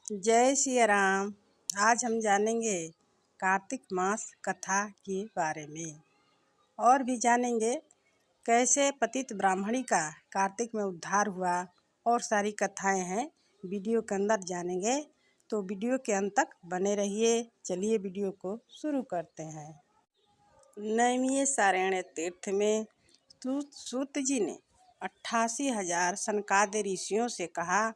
जय सिया राम। आज हम जानेंगे कार्तिक मास कथा के बारे में और भी जानेंगे कैसे पतित ब्राह्मणी का कार्तिक में उद्धार हुआ और सारी कथाएं हैं वीडियो के अंदर जानेंगे, तो वीडियो के अंत तक बने रहिए। चलिए वीडियो को शुरू करते हैं। नैमिष सारण्य तीर्थ में सूत जी ने 88,000 सनकादि ऋषियों से कहा,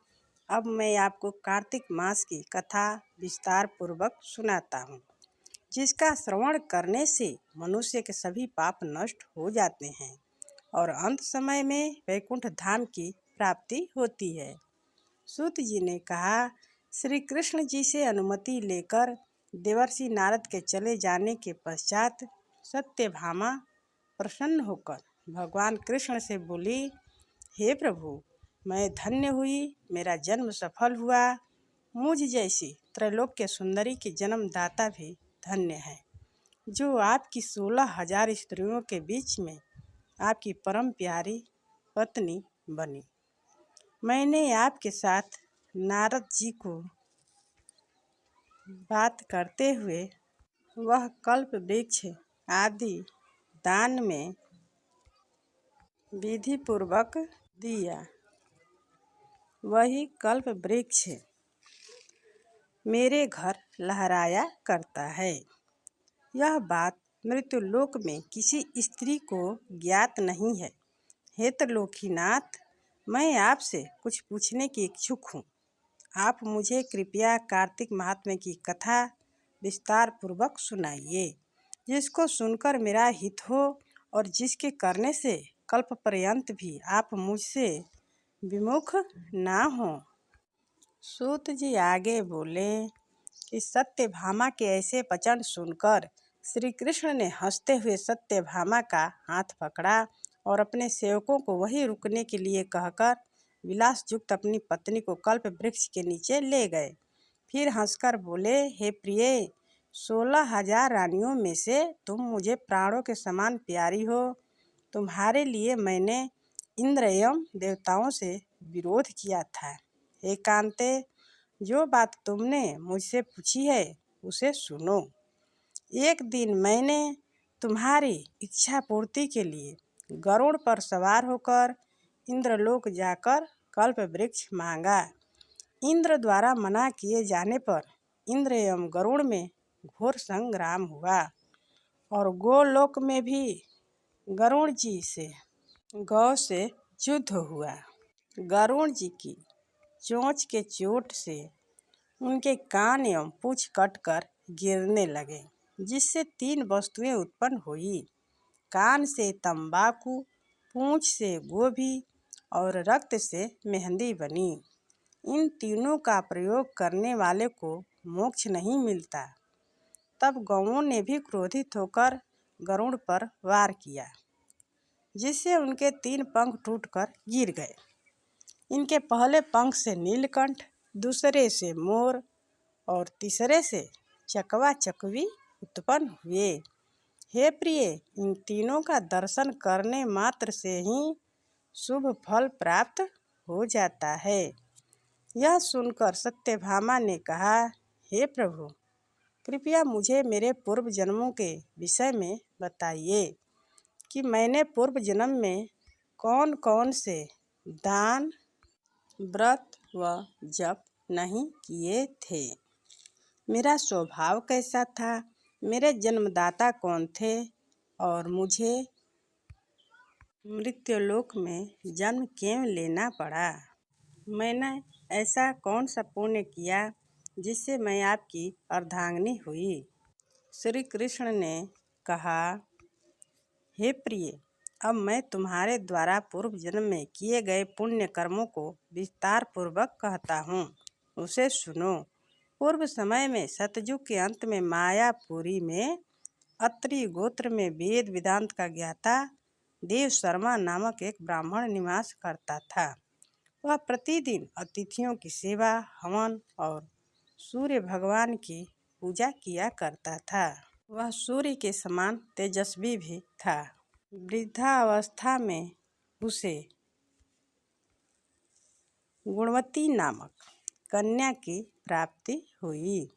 अब मैं आपको कार्तिक मास की कथा विस्तार पूर्वक सुनाता हूँ, जिसका श्रवण करने से मनुष्य के सभी पाप नष्ट हो जाते हैं और अंत समय में वैकुंठ धाम की प्राप्ति होती है। सूत जी ने कहा, श्री कृष्ण जी से अनुमति लेकर देवर्षि नारद के चले जाने के पश्चात सत्यभामा प्रसन्न होकर भगवान कृष्ण से बोली, हे प्रभु, मैं धन्य हुई, मेरा जन्म सफल हुआ। मुझ जैसी त्रैलोक्य सुंदरी के जन्मदाता भी धन्य है, जो आपकी 16,000 स्त्रियों के बीच में आपकी परम प्यारी पत्नी बनी। मैंने आपके साथ नारद जी को बात करते हुए वह कल्प वृक्ष आदि दान में विधि पूर्वक दिया। वही कल्प वृक्ष मेरे घर लहराया करता है। यह बात मृत्युलोक में किसी स्त्री को ज्ञात नहीं है। हे त्रिलोकीनाथ, मैं आपसे कुछ पूछने की इच्छुक हूँ। आप मुझे कृपया कार्तिक महात्म्य की कथा विस्तार पूर्वक सुनाइए, जिसको सुनकर मेरा हित हो और जिसके करने से कल्प पर्यंत भी आप मुझसे विमुख ना हो। सूत जी आगे बोले कि सत्यभामा के ऐसे वचन सुनकर श्री कृष्ण ने हंसते हुए सत्यभामा का हाथ पकड़ा और अपने सेवकों को वहीं रुकने के लिए कहकर विलास युक्त अपनी पत्नी को कल्प वृक्ष के नीचे ले गए। फिर हंसकर बोले, हे प्रिय, 16,000 रानियों में से तुम मुझे प्राणों के समान प्यारी हो। तुम्हारे लिए मैंने इंद्र एवं देवताओं से विरोध किया था। हे कांते, जो बात तुमने मुझसे पूछी है उसे सुनो। एक दिन मैंने तुम्हारी इच्छा पूर्ति के लिए गरुड़ पर सवार होकर इंद्रलोक जाकर कल्प वृक्ष मांगा। इंद्र द्वारा मना किए जाने पर इंद्र एवं गरुड़ में घोर संग्राम हुआ और गोलोक में भी गरुड़ जी से गौ से युद्ध हुआ। गरुड़ जी की चोंच के चोट से उनके कान एवं पूंछ कटकर गिरने लगे, जिससे 3 वस्तुएं उत्पन्न हुई। कान से तंबाकू, पूंछ से गोभी और रक्त से मेहंदी बनी। इन तीनों का प्रयोग करने वाले को मोक्ष नहीं मिलता। तब गौओं ने भी क्रोधित होकर गरुड़ पर वार किया, जिससे उनके 3 पंख टूटकर गिर गए। इनके पहले पंख से नीलकंठ, दूसरे से मोर और तीसरे से चकवा चकवी उत्पन्न हुए। हे प्रिय, इन तीनों का दर्शन करने मात्र से ही शुभ फल प्राप्त हो जाता है। यह सुनकर सत्यभामा ने कहा, हे प्रभु, कृपया मुझे मेरे पूर्व जन्मों के विषय में बताइए कि मैंने पूर्व जन्म में कौन कौन से दान, व्रत व जप नहीं किए थे। मेरा स्वभाव कैसा था, मेरे जन्मदाता कौन थे और मुझे मृत्युलोक में जन्म क्यों लेना पड़ा। मैंने ऐसा कौन सा पुण्य किया जिससे मैं आपकी अर्धांगिनी हुई। श्री कृष्ण ने कहा, हे प्रिय, अब मैं तुम्हारे द्वारा पूर्व जन्म में किए गए पुण्य कर्मों को विस्तार पूर्वक कहता हूँ, उसे सुनो। पूर्व समय में सतयुग के अंत में मायापुरी में अत्रि गोत्र में वेद वेदांत का ज्ञाता देव शर्मा नामक एक ब्राह्मण निवास करता था। वह प्रतिदिन अतिथियों की सेवा, हवन और सूर्य भगवान की पूजा किया करता था। वह सूर्य के समान तेजस्वी भी था। वृद्धावस्था में उसे गुणवती नामक कन्या की प्राप्ति हुई।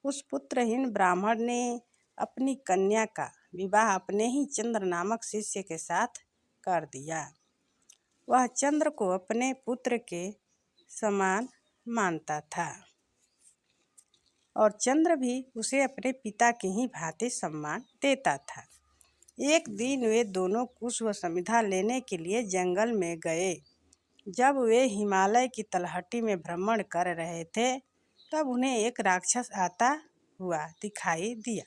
उस पुत्रहीन ब्राह्मण ने अपनी कन्या का विवाह अपने ही चंद्र नामक शिष्य के साथ कर दिया। वह चंद्र को अपने पुत्र के समान मानता था और चंद्र भी उसे अपने पिता की ही भांति सम्मान देता था। एक दिन वे दोनों कुश व समिधा लेने के लिए जंगल में गए। जब वे हिमालय की तलहटी में भ्रमण कर रहे थे तब उन्हें एक राक्षस आता हुआ दिखाई दिया।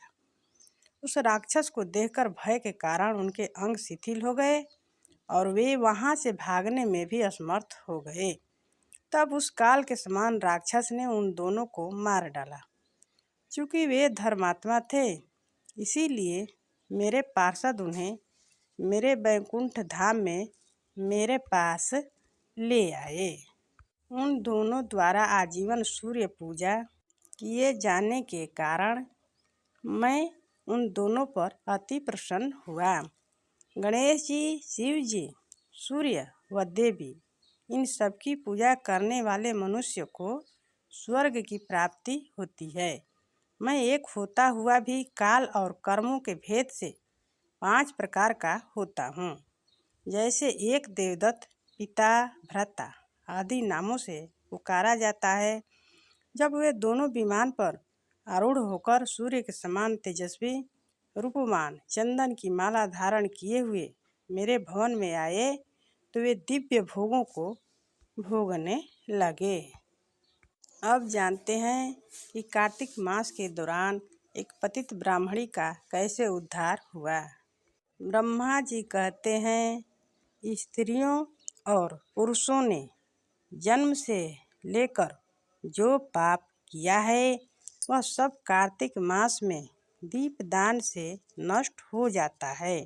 उस राक्षस को देखकर भय के कारण उनके अंग शिथिल हो गए और वे वहां से भागने में भी असमर्थ हो गए। तब उस काल के समान राक्षस ने उन दोनों को मार डाला। चूँकि वे धर्मात्मा थे, इसीलिए मेरे पार्षद उन्हें मेरे बैकुंठ धाम में मेरे पास ले आए। उन दोनों द्वारा आजीवन सूर्य पूजा किए जाने के कारण मैं उन दोनों पर अति प्रसन्न हुआ। गणेश जी, शिव जी, सूर्य व देवी, इन सब की पूजा करने वाले मनुष्य को स्वर्ग की प्राप्ति होती है। मैं एक होता हुआ भी काल और कर्मों के भेद से 5 प्रकार का होता हूँ। जैसे एक देवदत्त, पिता, भ्राता आदि नामों से पुकारा जाता है। जब वे दोनों विमान पर आरूढ़ होकर सूर्य के समान तेजस्वी रूपमान चंदन की माला धारण किए हुए मेरे भवन में आए तो वे दिव्य भोगों को भोगने लगे। अब जानते हैं कि कार्तिक मास के दौरान एक पतित ब्राह्मणी का कैसे उद्धार हुआ। ब्रह्मा जी कहते हैं, स्त्रियों और पुरुषों ने जन्म से लेकर जो पाप किया है वह सब कार्तिक मास में दीपदान से नष्ट हो जाता है।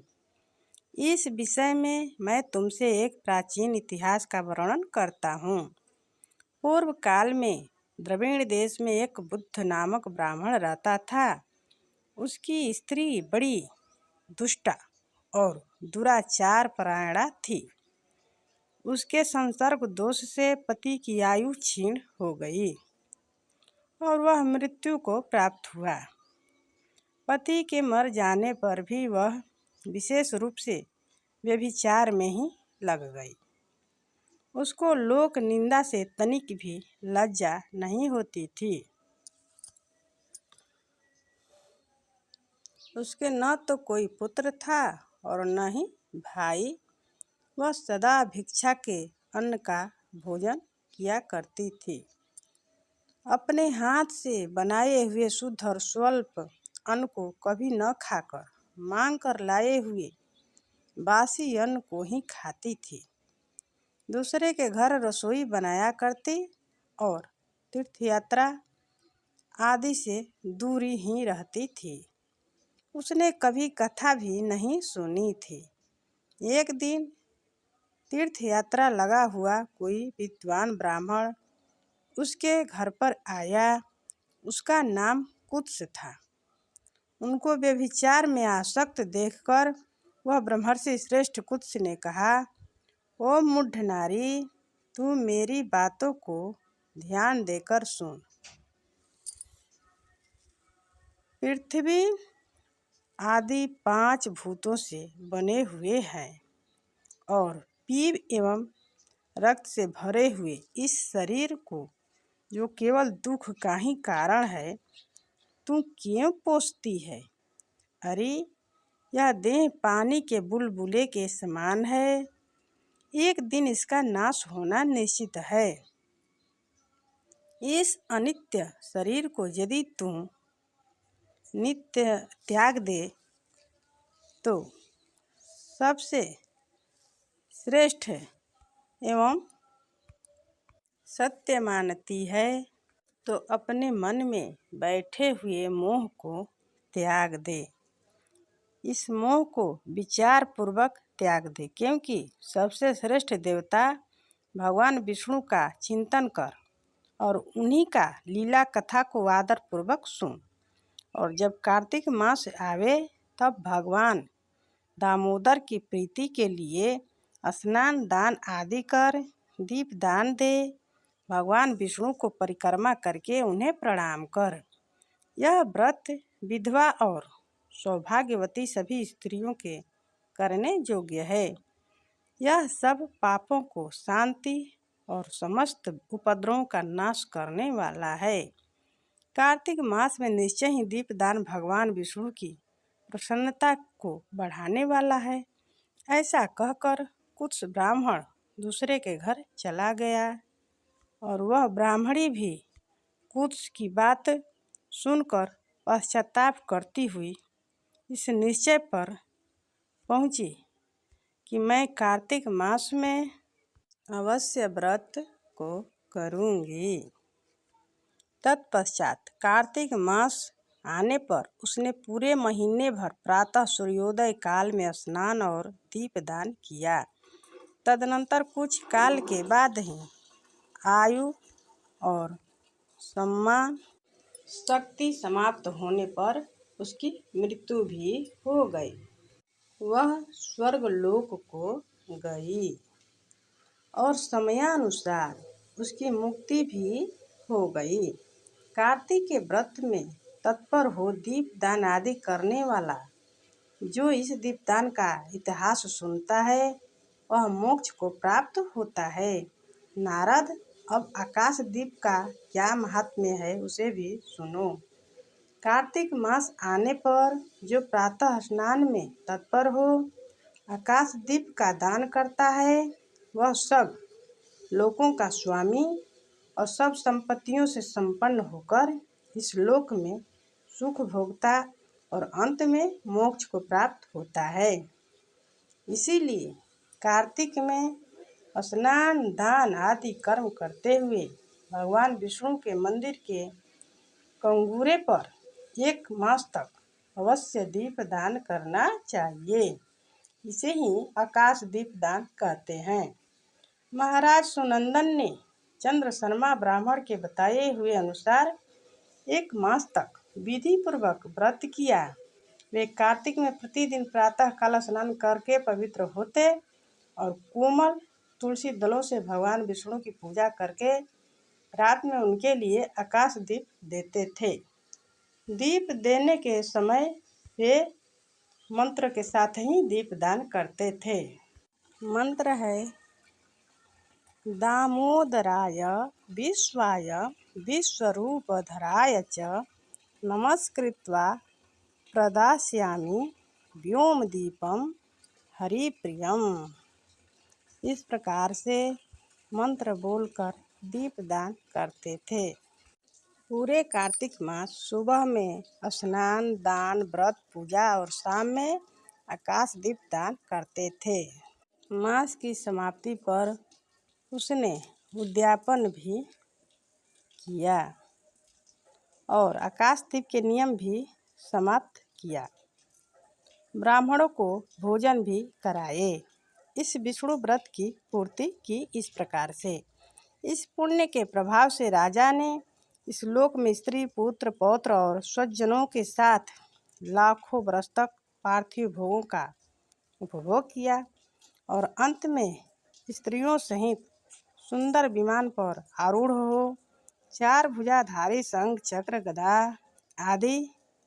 इस विषय में मैं तुमसे एक प्राचीन इतिहास का वर्णन करता हूँ। पूर्व काल में द्रविड़ देश में एक बुद्ध नामक ब्राह्मण रहता था। उसकी स्त्री बड़ी दुष्टा और दुराचार परायणा थी। उसके संसर्ग दोष से पति की आयु क्षीण हो गई और वह मृत्यु को प्राप्त हुआ। पति के मर जाने पर भी वह विशेष रूप से व्यभिचार में ही लग गई। उसको लोक निंदा से तनिक भी लज्जा नहीं होती थी। उसके न तो कोई पुत्र था और न ही भाई। वह सदा भिक्षा के अन्न का भोजन किया करती थी। अपने हाथ से बनाए हुए शुद्ध और स्वल्प अन्न को कभी न खाकर मांग कर लाए हुए बासी अन्न को ही खाती थी। दूसरे के घर रसोई बनाया करती और तीर्थ यात्रा आदि से दूरी ही रहती थी। उसने कभी कथा भी नहीं सुनी थी। एक दिन तीर्थ यात्रा लगा हुआ कोई विद्वान ब्राह्मण उसके घर पर आया। उसका नाम कुत्स था। उनको व्यभिचार में आसक्त देखकर वह ब्रह्मर्षि श्रेष्ठ कुत्स ने कहा, ओ मूढ़ नारी, तू मेरी बातों को ध्यान देकर सुन। पृथ्वी आदि 5 भूतों से बने हुए हैं और पीप एवं रक्त से भरे हुए इस शरीर को, जो केवल दुख का ही कारण है, तू क्यों पोसती है? अरे, यह देह पानी के बुलबुले के समान है। एक दिन इसका नाश होना निश्चित है। इस अनित्य शरीर को यदि तू नित्य त्याग दे तो सबसे श्रेष्ठ एवं सत्य मानती है तो अपने मन में बैठे हुए मोह को त्याग दे। इस मोह को विचार पूर्वक त्याग दे, क्योंकि सबसे श्रेष्ठ देवता भगवान विष्णु का चिंतन कर और उन्हीं का लीला कथा को आदर पूर्वक सुन। और जब कार्तिक मास आवे तब भगवान दामोदर की प्रीति के लिए स्नान दान आदि कर, दीप दान दे भगवान विष्णु को परिक्रमा करके उन्हें प्रणाम कर। यह व्रत विधवा और सौभाग्यवती सभी स्त्रियों के करने योग्य है। यह सब पापों को शांति और समस्त उपद्रवों का नाश करने वाला है। कार्तिक मास में निश्चय ही दीपदान भगवान विष्णु की प्रसन्नता को बढ़ाने वाला है। ऐसा कहकर कुछ ब्राह्मण दूसरे के घर चला गया और वह ब्राह्मणी भी कुछ की बात सुनकर पश्चाताप करती हुई इस निश्चय पर पहुँची कि मैं कार्तिक मास में अवश्य व्रत को करूँगी। तत्पश्चात कार्तिक मास आने पर उसने पूरे महीने भर प्रातः सूर्योदय काल में स्नान और दीपदान किया। तदनंतर कुछ काल के बाद ही आयु और सम्मान शक्ति समाप्त होने पर उसकी मृत्यु भी हो गई। वह स्वर्गलोक को गई और समयानुसार उसकी मुक्ति भी हो गई। कार्तिक के व्रत में तत्पर हो दीपदान आदि करने वाला जो इस दीपदान का इतिहास सुनता है वह मोक्ष को प्राप्त होता है। नारद, अब आकाश दीप का क्या महात्म्य है उसे भी सुनो। कार्तिक मास आने पर जो प्रातः स्नान में तत्पर हो आकाश दीप का दान करता है वह सब लोकों का स्वामी और सब संपत्तियों से संपन्न होकर इस लोक में सुख भोगता और अंत में मोक्ष को प्राप्त होता है। इसीलिए कार्तिक में स्नान दान आदि कर्म करते हुए भगवान विष्णु के मंदिर के कंगूरे पर 1 मास तक अवश्य दीपदान करना चाहिए। इसे ही आकाश दीपदान कहते हैं। महाराज सुनंदन ने चंद्र शर्मा ब्राह्मण के बताए हुए अनुसार 1 मास तक विधि पूर्वक व्रत किया। वे कार्तिक में प्रतिदिन प्रातः काल स्नान करके पवित्र होते और कोमल तुलसी दलों से भगवान विष्णु की पूजा करके रात में उनके लिए आकाश दीप देते थे। दीप देने के समय वे मंत्र के साथ ही दीपदान करते थे। मंत्र है: दामोदराय विश्वाय विश्वरूपधराय च नमस्कृत्वा प्रदास्यामि व्योमदीपम हरिप्रियम। इस प्रकार से मंत्र बोलकर दीपदान करते थे। पूरे कार्तिक मास सुबह में स्नान दान व्रत पूजा और शाम में आकाश दीपदान करते थे। मास की समाप्ति पर उसने उद्यापन भी किया और आकाश दीप के नियम भी समाप्त किया। ब्राह्मणों को भोजन भी कराए। इस विष्णु व्रत की पूर्ति की इस प्रकार से। इस पुण्य के प्रभाव से राजा ने इस लोक में स्त्री पुत्र पौत्र और स्वजनों के साथ लाखों वर्ष तक पार्थिव भोगों का उपभोग किया और अंत में स्त्रियों सहित सुंदर विमान पर आरूढ़ हो 4 भुजाधारी शंख चक्र गदा आदि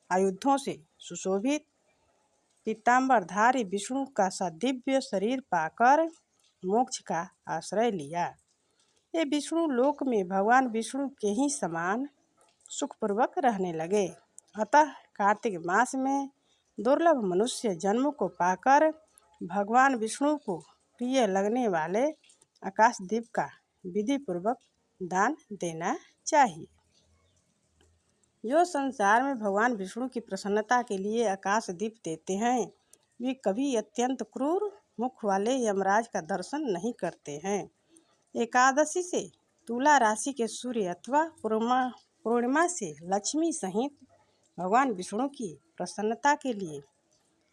आयुधों से सुशोभित पीताम्बरधारी विष्णु का सदिव्य शरीर पाकर मोक्ष का आश्रय लिया। ये विष्णु लोक में भगवान विष्णु के ही समान सुखपूर्वक रहने लगे। अतः कार्तिक मास में दुर्लभ मनुष्य जन्म को पाकर भगवान विष्णु को प्रिय लगने वाले आकाश दीप का विधि पूर्वक दान देना चाहिए। जो संसार में भगवान विष्णु की प्रसन्नता के लिए आकाश दीप देते हैं वे कभी अत्यंत क्रूर मुख वाले यमराज का दर्शन नहीं करते हैं। एकादशी से तुला राशि के सूर्य अथवा पूर्णिमा से लक्ष्मी सहित भगवान विष्णु की प्रसन्नता के लिए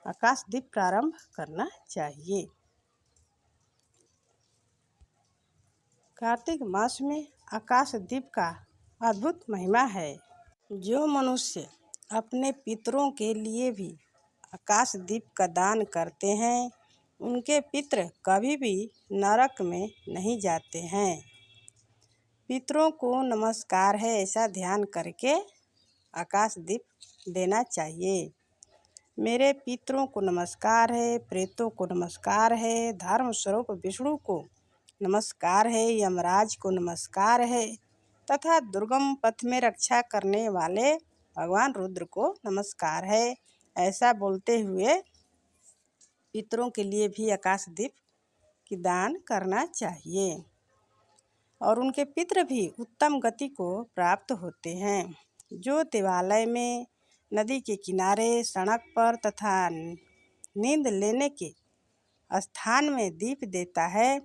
आकाश दीप प्रारंभ करना चाहिए। कार्तिक मास में आकाश दीप का अद्भुत महिमा है। जो मनुष्य अपने पितरों के लिए भी आकाश दीप का दान करते हैं उनके पितृ कभी भी नरक में नहीं जाते हैं। पितरों को नमस्कार है ऐसा ध्यान करके आकाश दीप देना चाहिए। मेरे पितरों को नमस्कार है, प्रेतों को नमस्कार है, धर्म स्वरूप विष्णु को नमस्कार है, यमराज को नमस्कार है तथा दुर्गम पथ में रक्षा करने वाले भगवान रुद्र को नमस्कार है। ऐसा बोलते हुए पितरों के लिए भी आकाश दीप की दान करना चाहिए और उनके पितृ भी उत्तम गति को प्राप्त होते हैं। जो देवालय में, नदी के किनारे, सड़क पर तथा नींद लेने के स्थान में दीप देता है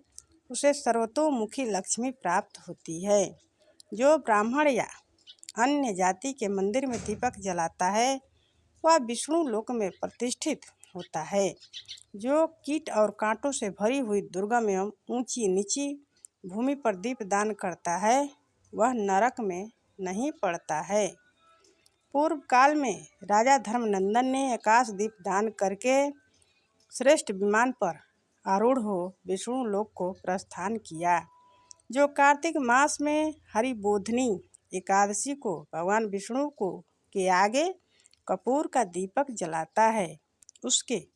उसे सर्वतोमुखी लक्ष्मी प्राप्त होती है। जो ब्राह्मण या अन्य जाति के मंदिर में दीपक जलाता है वह विष्णु लोक में प्रतिष्ठित होता है। जो कीट और कांटों से भरी हुई दुर्गम एवं ऊंची नीची भूमि पर दीप दान करता है वह नरक में नहीं पड़ता है। पूर्व काल में राजा धर्मनंदन ने आकाश दीप दान करके श्रेष्ठ विमान पर आरूढ़ हो विष्णु लोक को प्रस्थान किया। जो कार्तिक मास में हरिबोधिनी एकादशी को भगवान विष्णु को के आगे कपूर का दीपक जलाता है उसके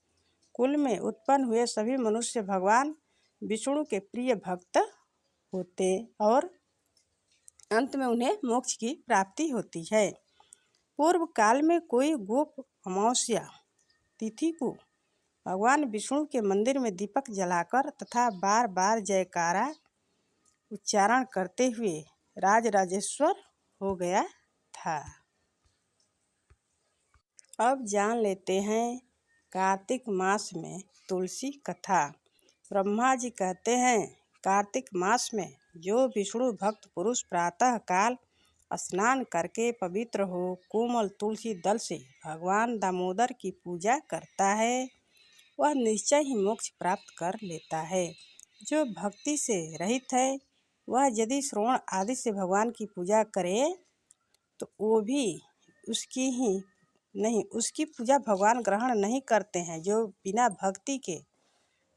कुल में उत्पन्न हुए सभी मनुष्य भगवान विष्णु के प्रिय भक्त होते और अंत में उन्हें मोक्ष की प्राप्ति होती है। पूर्व काल में कोई गोप अमावस्या तिथि को भगवान विष्णु के मंदिर में दीपक जलाकर तथा बार बार जयकारा उच्चारण करते हुए राजराजेश्वर हो गया था। अब जान लेते हैं कार्तिक मास में तुलसी कथा। ब्रह्मा जी कहते हैं कार्तिक मास में जो विष्णु भक्त पुरुष प्रातः काल स्नान करके पवित्र हो कोमल तुलसी दल से भगवान दामोदर की पूजा करता है वह निश्चय ही मोक्ष प्राप्त कर लेता है। जो भक्ति से रहित है वह यदि श्रवण आदि से भगवान की पूजा करे तो वो भी उसकी पूजा भगवान ग्रहण नहीं करते हैं। जो बिना भक्ति के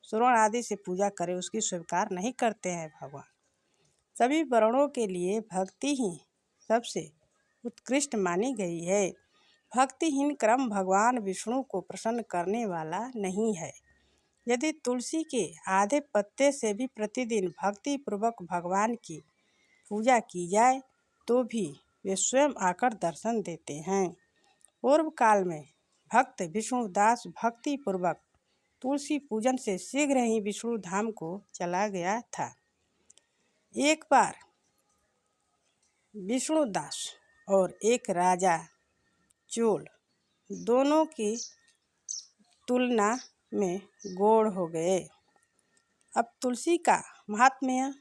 श्रवण आदि से पूजा करे उसकी स्वीकार नहीं करते हैं भगवान। सभी वर्णों के लिए भक्ति ही सबसे उत्कृष्ट मानी गई है। भक्तिहीन क्रम भगवान विष्णु को प्रसन्न करने वाला नहीं है। यदि तुलसी के आधे पत्ते से भी प्रतिदिन भक्ति पूर्वक भगवान की पूजा की जाए तो भी वे स्वयं आकर दर्शन देते हैं। पूर्व काल में भक्त विष्णुदास भक्ति पूर्वक तुलसी पूजन से शीघ्र ही विष्णु धाम को चला गया था। एक बार विष्णुदास और एक राजा चोल दोनों की तुलना में गौड़ हो गए। अब तुलसी का महात्म्य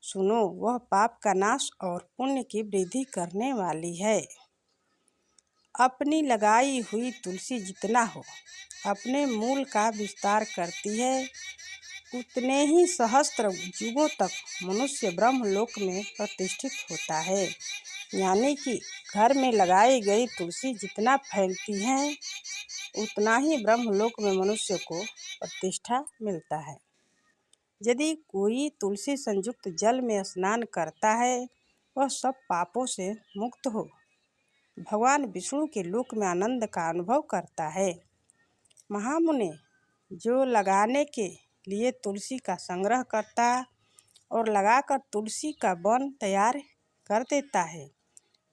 सुनो, वह पाप का नाश और पुण्य की वृद्धि करने वाली है। अपनी लगाई हुई तुलसी जितना हो अपने मूल का विस्तार करती है उतने ही सहस्त्र युगों तक मनुष्य ब्रह्मलोक में प्रतिष्ठित होता है। यानी कि घर में लगाई गई तुलसी जितना फैलती है उतना ही ब्रह्मलोक में मनुष्य को प्रतिष्ठा मिलता है। यदि कोई तुलसी संयुक्त जल में स्नान करता है वह सब पापों से मुक्त हो भगवान विष्णु के लोक में आनंद का अनुभव करता है। महामुनि जो लगाने के लिए तुलसी का संग्रह करता और लगाकर तुलसी का वन तैयार कर देता है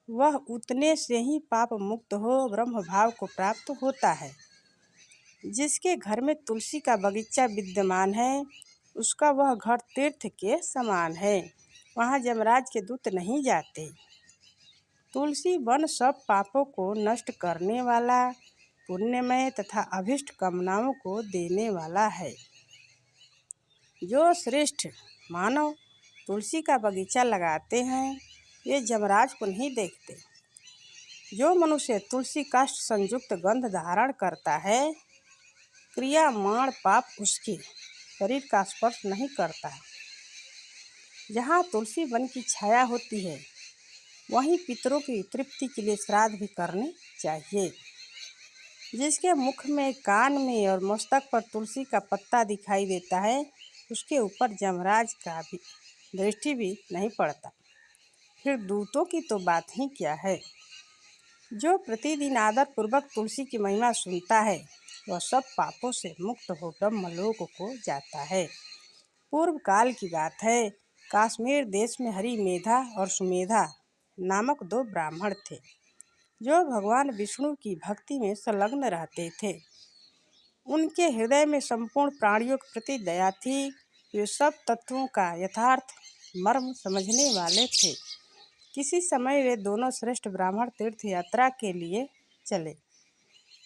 वह उतने से ही पाप मुक्त हो ब्रह्म भाव को प्राप्त होता है। जिसके घर में तुलसी का बगीचा विद्यमान है उसका वह घर तीर्थ के समान है, वहाँ यमराज के दूत नहीं जाते। तुलसी वन सब पापों को नष्ट करने वाला पुण्यमय तथा अभिष्ट कामनाओं को देने वाला है। जो श्रेष्ठ मानव तुलसी का बगीचा लगाते हैं वे यमराज को नहीं देखते। जो मनुष्य तुलसी काष्ठ संयुक्त गंध धारण करता है क्रियामाण पाप उसके शरीर का स्पर्श नहीं करता। जहाँ तुलसी वन की छाया होती है वहीं पितरों की तृप्ति के लिए श्राद्ध भी करने चाहिए। जिसके मुख में, कान में और मस्तक पर तुलसी का पत्ता दिखाई देता है उसके ऊपर यमराज का भी दृष्टि भी नहीं पड़ता। फिर दूतों की तो बात ही क्या है। जो प्रतिदिन आदर पूर्वक तुलसी की महिमा सुनता है वह सब पापों से मुक्त हो ब्रह्मलोक को जाता है। पूर्व काल की बात है। कश्मीर देश में हरि मेधा और सुमेधा नामक दो ब्राह्मण थे जो भगवान विष्णु की भक्ति में संलग्न रहते थे। उनके हृदय में संपूर्ण प्राणियों के प्रति दया थी। वे सब तत्वों का यथार्थ मर्म समझने वाले थे। किसी समय वे दोनों श्रेष्ठ ब्राह्मण तीर्थ यात्रा के लिए चले।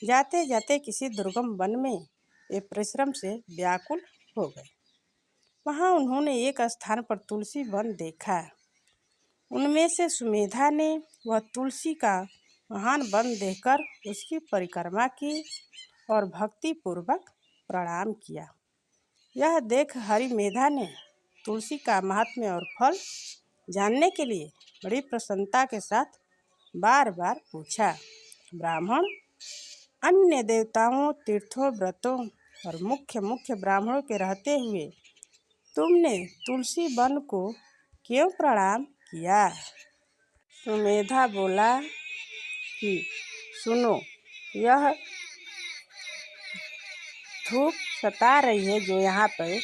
जाते जाते किसी दुर्गम वन में वे परिश्रम से व्याकुल हो गए। वहाँ उन्होंने एक स्थान पर तुलसी वन देखा। उनमें से सुमेधा ने वह तुलसी का महान वन देखकर उसकी परिक्रमा की और भक्ति पूर्वक प्रणाम किया। यह देख हरि मेधा ने तुलसी का महात्म्य और फल जानने के लिए बड़ी प्रसन्नता के साथ बार बार पूछा, ब्राह्मण, अन्य देवताओं, तीर्थों, व्रतों और मुख्य ब्राह्मणों के रहते हुए तुमने तुलसी वन को क्यों प्रणाम किया? सुमेधा बोला कि सुनो, यह धूप सता रही है जो यहाँ पर,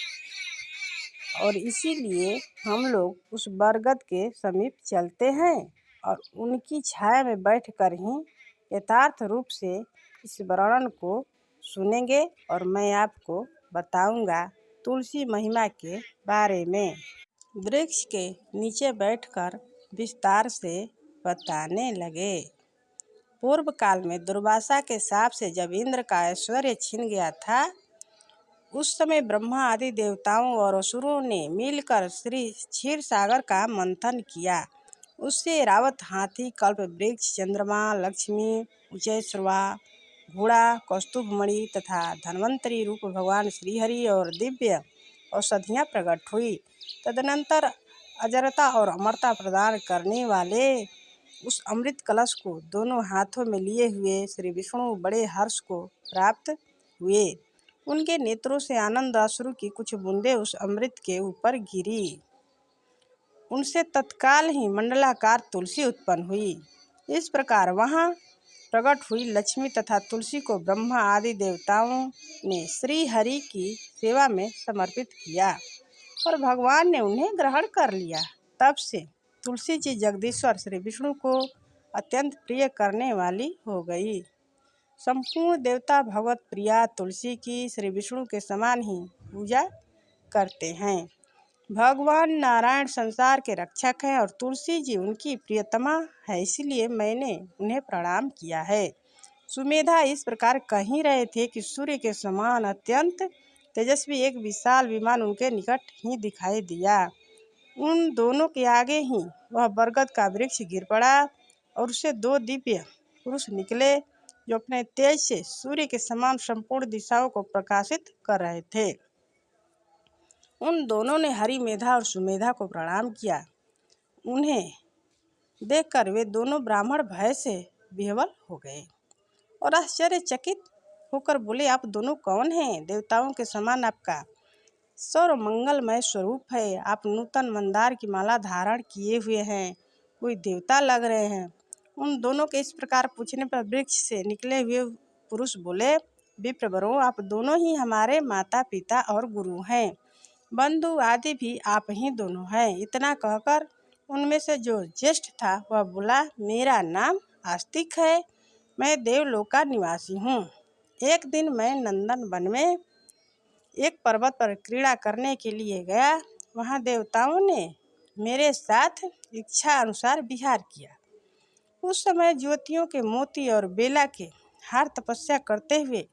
और इसीलिए हम लोग उस बरगद के समीप चलते हैं और उनकी छाया में बैठकर ही यथार्थ रूप से इस वर्णन को सुनेंगे और मैं आपको बताऊंगा तुलसी महिमा के बारे में। वृक्ष के नीचे बैठकर विस्तार से बताने लगे। पूर्व काल में दुर्वासा के शाप से जब इंद्र का ऐश्वर्य छिन गया था, उस समय ब्रह्मा आदि देवताओं और असुरों ने मिलकर श्री क्षीर सागर का मंथन किया। उससे रावत, हाथी, कल्प वृक्ष, चंद्रमा, लक्ष्मी, उच्चैश्रवा, घोड़ा, कौस्तुभमणि तथा धन्वंतरी रूप भगवान श्रीहरि और दिव्य औषधियाँ प्रकट हुई। तदनंतर अजरता और अमरता प्रदान करने वाले उस अमृत कलश को दोनों हाथों में लिए हुए श्री विष्णु बड़े हर्ष को प्राप्त हुए। उनके नेत्रों से आनंद अश्रु की कुछ बूंदें उस अमृत के ऊपर गिरी। उनसे तत्काल ही मंडलाकार तुलसी उत्पन्न हुई। इस प्रकार वहाँ प्रकट हुई लक्ष्मी तथा तुलसी को ब्रह्मा आदि देवताओं ने श्री हरि की सेवा में समर्पित किया और भगवान ने उन्हें ग्रहण कर लिया। तब से तुलसी जी जगदीश्वर श्री विष्णु को अत्यंत प्रिय करने वाली हो गई। संपूर्ण देवता भगवत प्रिया तुलसी की श्री विष्णु के समान ही पूजा करते हैं। भगवान नारायण संसार के रक्षक हैं और तुलसी जी उनकी प्रियतमा है, इसलिए मैंने उन्हें प्रणाम किया है। सुमेधा इस प्रकार कह ही रहे थे कि सूर्य के समान अत्यंत तेजस्वी एक विशाल विमान उनके निकट ही दिखाई दिया। उन दोनों के आगे ही वह बरगद का वृक्ष गिर पड़ा और उससे दो दिव्य पुरुष निकले जो अपने तेज से सूर्य के समान संपूर्ण दिशाओं को प्रकाशित कर रहे थे। उन दोनों ने हरि मेधा और सुमेधा को प्रणाम किया। उन्हें देखकर वे दोनों ब्राह्मण भय से विह्वल हो गए और आश्चर्यचकित होकर बोले, आप दोनों कौन हैं? देवताओं के समान आपका सर्व मंगलमय स्वरूप है। आप नूतन मंदार की माला धारण किए हुए हैं, कोई देवता लग रहे हैं। उन दोनों के इस प्रकार पूछने पर वृक्ष से निकले हुए पुरुष बोले, विप्रवरों, आप दोनों ही हमारे माता पिता और गुरु हैं, बंधु आदि भी आप ही दोनों हैं। इतना कहकर उनमें से जो ज्येष्ठ था वह बोला, मेरा नाम आस्तिक है, मैं देवलोक का निवासी हूँ। एक दिन मैं नंदन वन में एक पर्वत पर क्रीड़ा करने के लिए गया। वहाँ देवताओं ने मेरे साथ इच्छा अनुसार विहार किया। उस समय ज्योतियों के मोती और बेला के हार तपस्या करते हुए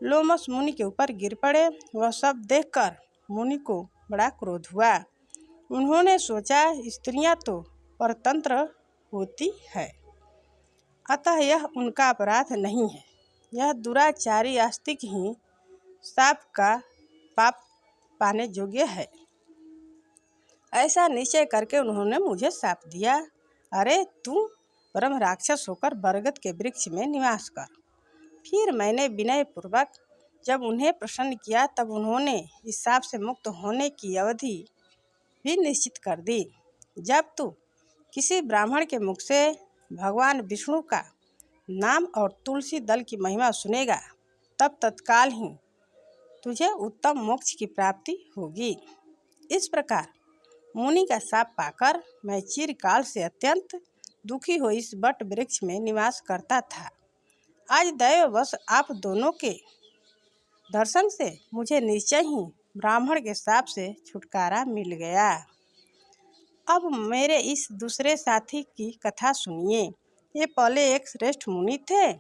लोमस मुनि के ऊपर गिर पड़े। वह सब देखकर मुनि को बड़ा क्रोध हुआ। उन्होंने सोचा, स्त्रियां तो परतंत्र होती है, अतः यह उनका अपराध नहीं है। यह दुराचारी आस्तिक ही शाप का पाप पाने योग्य है। ऐसा निश्चय करके उन्होंने मुझे शाप दिया। अरे तू परम राक्षस होकर बरगद के वृक्ष में निवास कर। फिर मैंने विनय पूर्वक जब उन्हें प्रसन्न किया तब उन्होंने इस शाप से मुक्त होने की अवधि भी निश्चित कर दी। जब तू किसी ब्राह्मण के मुख से भगवान विष्णु का नाम और तुलसी दल की महिमा सुनेगा, तब तत्काल ही तुझे उत्तम मोक्ष की प्राप्ति होगी। इस प्रकार मुनि का शाप पाकर मैं चिरकाल से अत्यंत दुखी हो इस बट वृक्ष में निवास करता था। आज दैववश आप दोनों के दर्शन से मुझे निश्चय ही ब्राह्मण के शाप से छुटकारा मिल गया। अब मेरे इस दूसरे साथी की कथा सुनिए। ये पहले एक श्रेष्ठ मुनि थे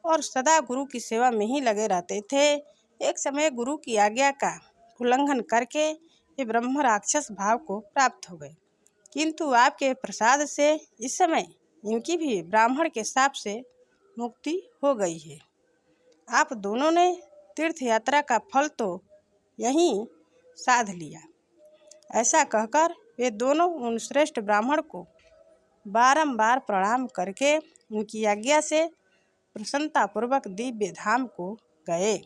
और सदा गुरु की सेवा में ही लगे रहते थे। एक समय गुरु की आज्ञा का उल्लंघन करके ये ब्रह्म राक्षस भाव को प्राप्त हो गए, किंतु आपके प्रसाद से इस समय इनकी भी ब्राह्मण के शाप से मुक्ति हो गई है। आप दोनों ने तीर्थ यात्रा का फल तो यहीं साध लिया। ऐसा कहकर वे दोनों उन श्रेष्ठ ब्राह्मण को बारंबार प्रणाम करके उनकी आज्ञा से प्रसन्नतापूर्वक दिव्य धाम को गए।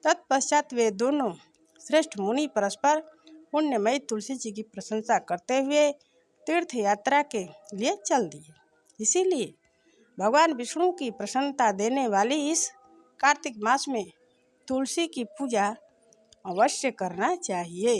तत्पश्चात वे दोनों श्रेष्ठ मुनि परस्पर पुण्यमयी तुलसी जी की प्रशंसा करते हुए तीर्थ यात्रा के लिए चल दिए। इसीलिए भगवान विष्णु की प्रसन्नता देने वाली इस कार्तिक मास में तुलसी की पूजा अवश्य करना चाहिए।